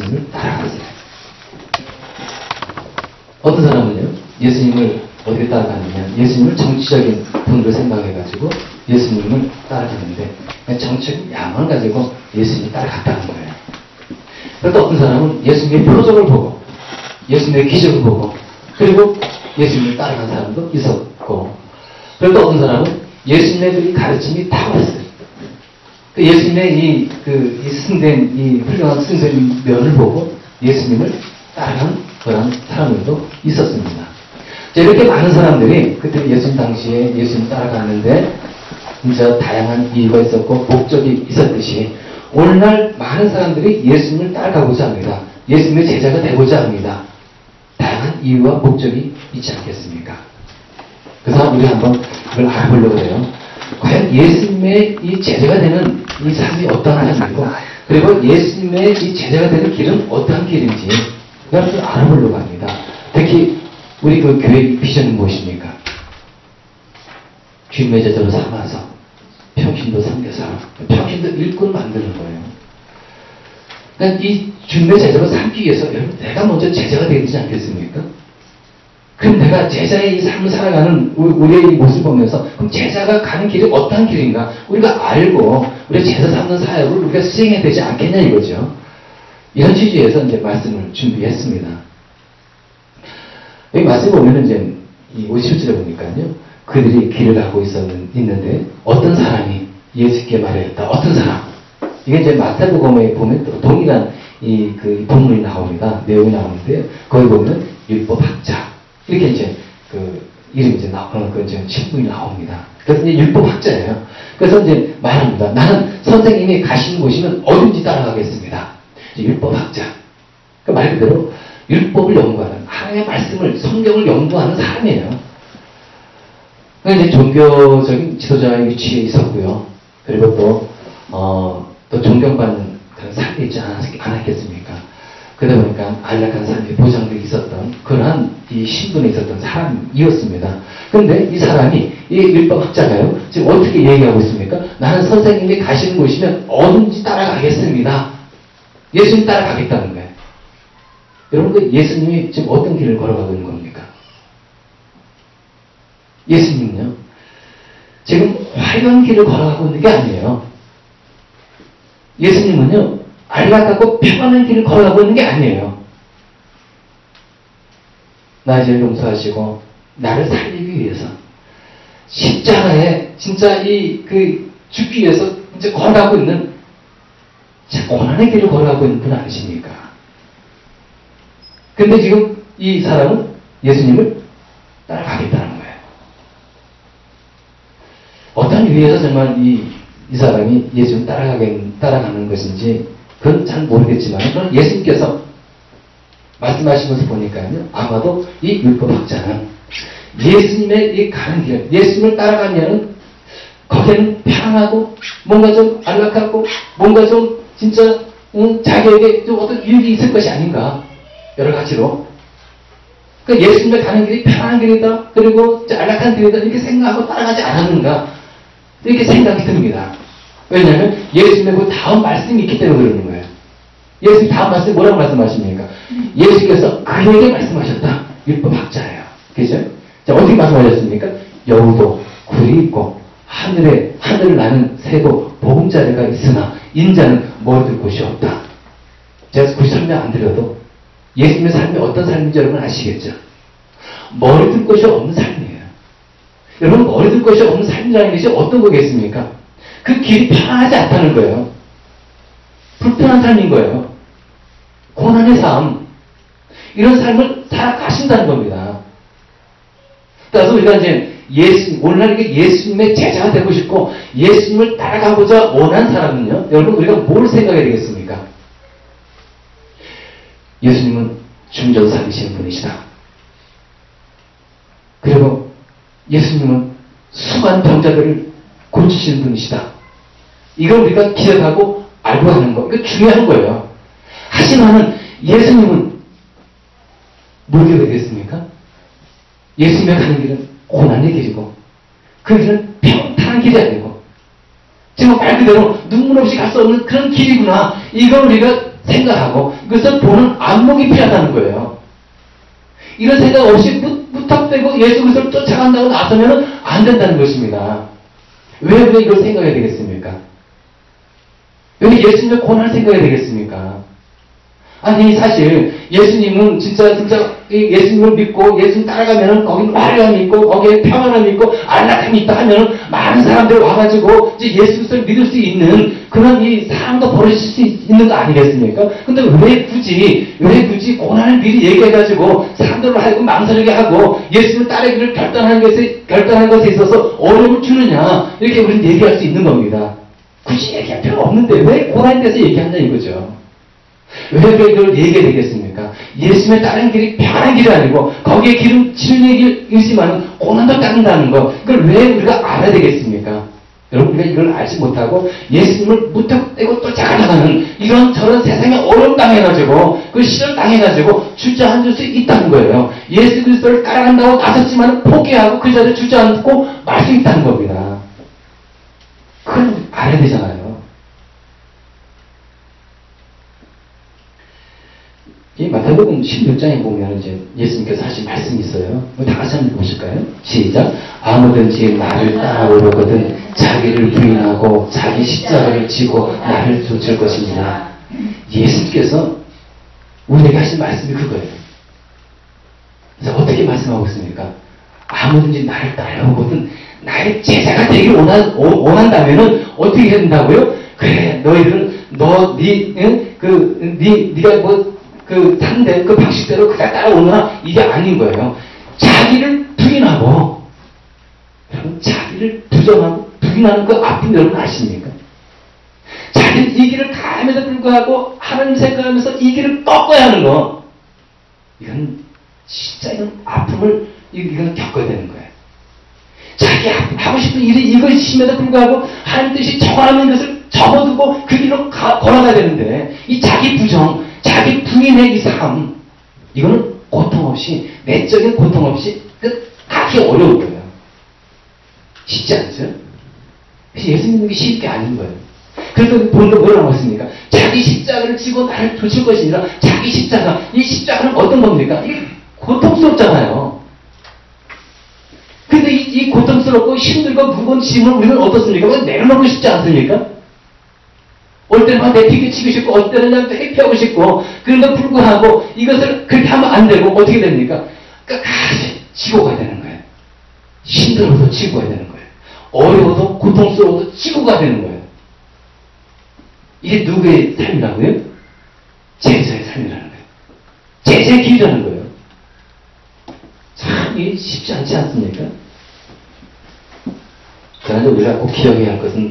예수님을 따라갔어요. 어떤 사람은요, 예수님을 어떻게 따라가느냐, 예수님을 정치적인 분으로 생각해가지고 예수님을 따라갔는데 정치적인 야망을 가지고 예수님을 따라갔다는 거예요. 그런데 어떤 사람은 예수님의 표적을 보고 예수님의 기적을 보고 그리고 예수님을 따라간 사람도 있었고, 그런데 어떤 사람은 예수님의 그 가르침이 탁월했어요. 그 예수님의 이 승된, 이 훌륭한 승된 면을 보고 예수님을 따라간 그런 사람들도 있었습니다. 자, 이렇게 많은 사람들이 그때 예수님 당시에 예수님 따라갔는데 진짜 다양한 이유가 있었고 목적이 있었듯이 오늘날 많은 사람들이 예수님을 따라가고자 합니다. 예수님의 제자가 되고자 합니다. 다양한 이유와 목적이 있지 않겠습니까? 그래서 우리 한번 그걸 알아보려고 해요. 과연 예수님의 이 제자가 되는 이 삶이 어떠한 삶이고, 그리고 예수님의 이 제자가 되는 길은 어떠한 길인지 그걸 알아보려고 합니다. 특히 우리 그 교회 비전은 무엇입니까? 주님의 제자로 삼아서 평신도 섬겨서 평신도 일꾼 만드는 거예요. 그러니까 이 주님의 제자로 삼기 위해서 여러분 내가 먼저 제자가 되야 되지 않겠습니까? 그럼 내가 제자의 이 삶을 살아가는 우리의 이 모습을 보면서 그럼 제자가 가는 길이 어떤 길인가 우리가 알고 우리 제자 삼는 사역을 우리가 수행해야 되지 않겠냐 이거죠. 이런 취지에서 이제 말씀을 준비했습니다. 여기 말씀 보면은 이제 이 57절에 보니까요. 그들이 길을 가고 있는데 어떤 사람이 예수께 말했다. 어떤 사람. 이게 이제 마태복음에 보면 또 동일한 그 본문이 나옵니다. 내용이 나오는데 거기 보면 율법학자. 이렇게 이제 이름이 이제 그 이제 신분이 나옵니다. 그래서 이제 율법학자예요. 그래서 이제 말합니다. 나는 선생님이 가시는 곳이면 어딘지 따라가겠습니다. 율법학자. 그 말 그대로 율법을 연구하는, 하나님의 말씀을, 성경을 연구하는 사람이에요. 그러니까 이제 종교적인 지도자의 위치에 있었고요. 그리고 또 존경받는 그런 삶이 있지 않았겠습니까? 그러다 보니까 안락한 삶의 보장들이 있었던 그러한 이 신분에 있었던 사람이었습니다. 그런데 이 사람이, 이 율법학자가요, 지금 어떻게 얘기하고 있습니까? 나는 선생님이 가시는 곳이면 어딘지 따라가겠습니다. 예수님 따라가겠다는 거예요. 여러분, 그 예수님이 지금 어떤 길을 걸어가고 있는 겁니까? 예수님은요, 지금 화려한 길을 걸어가고 있는 게 아니에요. 예수님은요, 안락하고 평안한 길을 걸어가고 있는 게 아니에요. 나 죄를 용서하시고 나를 살리기 위해서 십자가에 진짜 죽기 위해서 이제 걸어가고 있는 고난의 길을 걸어가고 있는 분 아니십니까? 근데 지금 이 사람은 예수님을 따라가겠다는 거예요. 어떤 이유에서 정말 이 사람이 예수님을 따라가는 것인지 그건 잘 모르겠지만, 그럼 예수님께서 말씀하시면서 보니까요, 아마도 이 율법학자는 예수님의 이 가는 길, 예수님을 따라가면 거기에는 평안하고 뭔가 좀 안락하고 뭔가 좀 진짜 자기에게 좀 어떤 유익이 있을 것이 아닌가, 여러 가지로. 그러니까 예수님의 가는 길이 편안한 길이다, 그리고 안락한 길이다, 이렇게 생각하고 따라가지 않았는가, 이렇게 생각이 듭니다. 왜냐하면 예수님의 그 다음 말씀이 있기 때문에 그러는 거예요. 예수님 다음 말씀이 뭐라고 말씀하십니까? 예수께서 그에게 말씀하셨다. 율법학자예요. 그죠? 자, 어떻게 말씀하셨습니까? 여우도 굴이 있고 하늘을 나는 새도 보금자리가 있으나 인자는 머리 둘 곳이 없다. 제가 굳이 설명 안 드려도 예수님의 삶이 어떤 삶인지 여러분 아시겠죠? 머리 둘 곳이 없는 삶이에요. 여러분, 머리 둘 곳이 없는 삶이라는 것이 어떤 거겠습니까? 그 길이 편하지 않다는 거예요. 불편한 삶인 거예요. 고난의 삶. 이런 삶을 살아가신다는 겁니다. 따라서 우리가 이제 오늘날 이게 예수님의 제자가 되고 싶고 예수님을 따라가고자 원하는 사람은요, 여러분, 우리가 뭘 생각해야 되겠습니까? 예수님은 중전 살리시는 분이시다. 그리고 예수님은 수많은 병자들을 고치시는 분이시다. 이걸 우리가 기억하고 알고 하는 거, 이거 중요한 거예요. 하지만은 예수님은 뭐게 되겠습니까? 예수님의 가는 길은 고난의 길이고 그 길은 평탄한 길이 아니고 지금 말 그대로 눈물 없이 갈 수 없는 그런 길이구나, 이걸 우리가 생각하고 그것을 보는 안목이 필요하다는 거예요. 이런 생각 없이 무턱대고 예수 그리스도를 쫓아간다고 나서면 안 된다는 것입니다. 왜 이걸 생각해야 되겠습니까? 왜 예수님의 고난을 생각해야 되겠습니까? 아니 사실 예수님은 진짜 예수님을 믿고 예수님 따라가면은 거기 화려함이 있고 거기에 평안함이 있고 안락함이 있다 하면은 많은 사람들이 와가지고 이제 예수 그리스도를 믿을 수 있는 그런 이 상황도 벌어질 수 있는 거 아니겠습니까? 근데 왜 굳이 고난을 미리 얘기해가지고 사람들을 하여금 망설이게 하고 예수님을 따르기를 결단한 것에 있어서 어려움을 주느냐 이렇게 우리는 얘기할 수 있는 겁니다. 굳이 얘기할 필요 없는데 왜 고난에 대해서 얘기하냐 이거죠. 왜 이걸 얘기해야 되겠습니까? 예수님의 따르는 길이 편한 길이 아니고 거기에 기름 치는 길이지만 고난도 따른다는 거 그걸 왜 우리가 알아야 되겠습니까? 여러분 우리가 이걸 알지 못하고 예수님을 무턱대고 쫓아가다가는 이런 저런 세상에 어려움 당해가지고 그 시련 당해가지고 주저앉을 수 있다는 거예요. 예수 그리스도를 따라간다고 나섰지만 포기하고 그 자리에 주저앉고 말 수 있다는 겁니다. 그건 알아야 되잖아요. 이 마태복음 16장에 보면 이제 예수님께서 하신 말씀이 있어요. 다 같이 한번 보실까요? 시작. 아무든지 나를 따라오려거든 자기를 부인하고 자기 십자가를 지고 나를 쫓을 것입니다. 예수님께서 우리에게 하신 말씀이 그거예요. 그래서 어떻게 말씀하고 있습니까? 아무든지 나를 따라오거든 나의 제자가 되길 원한다면은 어떻게 해야 된다고요? 그래 너희들은 네가 탄대, 그 방식대로 그냥 따라오느라 이게 아닌 거예요. 자기를 부인하고, 여러분, 자기를 부정하고, 부인하는 그 아픔 여러분 아십니까? 자기는 이 길을 가면서 불구하고, 하나님 생각하면서 이 길을 꺾어야 하는 거. 이건, 진짜 이건 아픔을, 이건 겪어야 되는 거예요. 자기 하고 싶은 일이 이것임에도 불구하고, 하나님 뜻이 정하는 것을 접어두고, 그 길로 걸어가야 되는데, 이 자기 부정, 자기 부인의 이 삶, 이거는 고통 없이, 내적인 고통 없이 하기 어려운 거예요. 쉽지 않죠? 예수 믿는 게 쉬운 게 아닌 거예요. 그래서 본도 뭐라고 했습니까? 자기 십자가를 지고 나를 쫓을 것이 아니라 자기 십자가, 이 십자가는 어떤 겁니까? 이게 고통스럽잖아요. 근데 이 고통스럽고 힘들고 무거운 짐을 우리는 어떻습니까? 내려놓고 싶지 않습니까? 올 때는 막 내피기치고 싶고, 어떨 때는 그냥 회피하고 싶고, 그런데 불구하고 이것을 그렇게 하면 안 되고, 어떻게 됩니까? 끝까지 지고 가야 되는 거예요. 힘들어도 지고 가야 되는 거예요. 어려워도 고통스러워도 지고 가야 되는 거예요. 이게 누구의 삶이라고요? 제자의 삶이라는 거예요. 제자의 길이라는 거예요. 참, 이게 쉽지 않지 않습니까? 그런데 우리가 꼭 기억해야 할 것은